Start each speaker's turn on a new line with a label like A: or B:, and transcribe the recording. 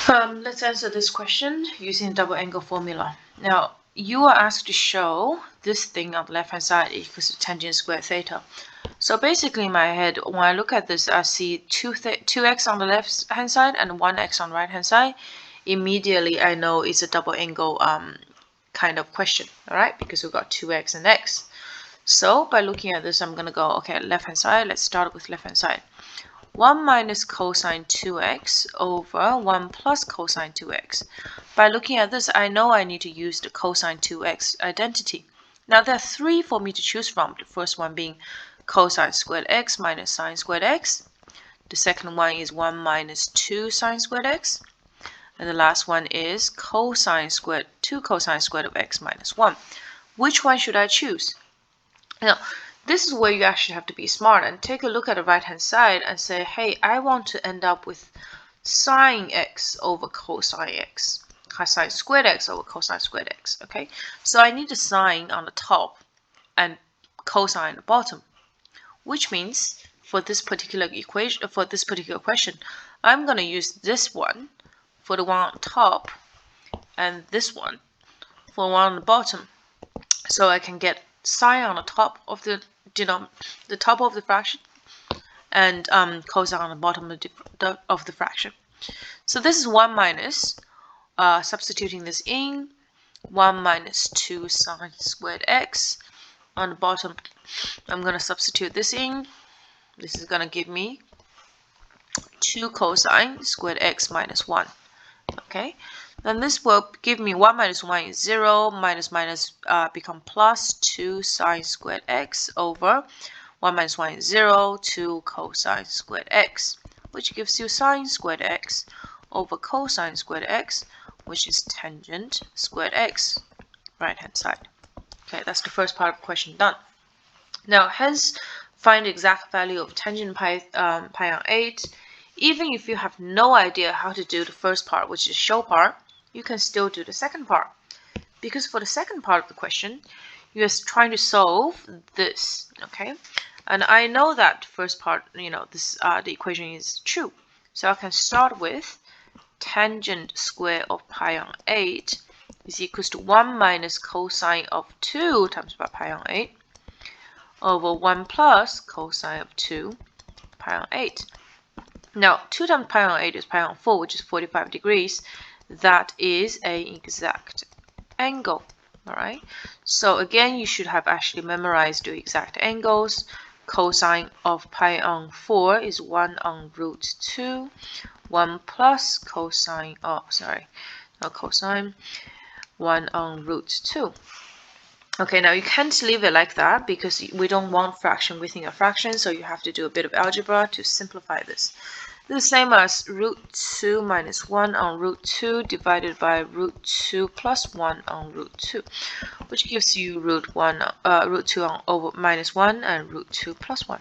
A: Let's answer this question using double angle formula. Now, you are asked to show this thing on the left-hand side equals to tangent squared theta. So basically in my head, when I look at this, I see 2x on the left-hand side and 1x on the right-hand side. Immediately, I know it's a double angle kind of question, all right? Because we've got 2x and x. So by looking at this, I'm going to go, okay, left-hand side. Let's start with left-hand side. 1 minus cosine 2x over 1 plus cosine 2x. By looking at this, I know I need to use the cosine 2x identity. Now, there are three for me to choose from. The first one being cosine squared x minus sine squared x. The second one is 1 minus 2 sine squared x. And the last one is cosine squared 2 cosine squared of x minus 1. Which one should I choose? Now, this is where you actually have to be smart and take a look at the right-hand side and say, hey, I want to end up with sine x over cosine x, cosine squared x over cosine squared x, okay? So I need a sine on the top and cosine on the bottom, which means for this particular equation, for this particular question, I'm going to use this one for the one on top and this one for the one on the bottom. So I can get sine on the top of the top of the fraction and cosine on the bottom of the fraction. So this is 1 minus, substituting this in, 1 minus 2 sine squared x. On the bottom, I'm going to substitute this in. This is going to give me 2 cosine squared x minus 1. Okay, then this will give me 1 minus 1 is 0, minus minus become plus 2 sine squared x over 1 minus 1 is 0, 2 cosine squared x, which gives you sine squared x over cosine squared x, which is tangent squared x, right-hand side. Okay, that's the first part of the question done. Now, hence, find the exact value of tangent pi on 8. Even if you have no idea how to do the first part, which is show part, you can still do the second part. Because for the second part of the question, you're trying to solve this, okay? And I know that first part, this the equation is true. So I can start with tangent square of pi on 8 is equals to 1 minus cosine of 2 times pi on 8 over 1 plus cosine of 2 pi on 8. Now, 2 times pi on 8 is pi on 4, which is 45 degrees. That is an exact angle, all right? So again, you should have actually memorized the exact angles. Cosine of pi on 4 is 1 on root 2. 1 plus cosine, cosine, 1 on root 2. Okay, now you can't leave it like that because we don't want fraction within a fraction, so you have to do a bit of algebra to simplify this. This is the same as root 2 minus 1 on root 2 divided by root 2 plus 1 on root 2, which gives you root 2 on over minus 1 and root 2 plus 1.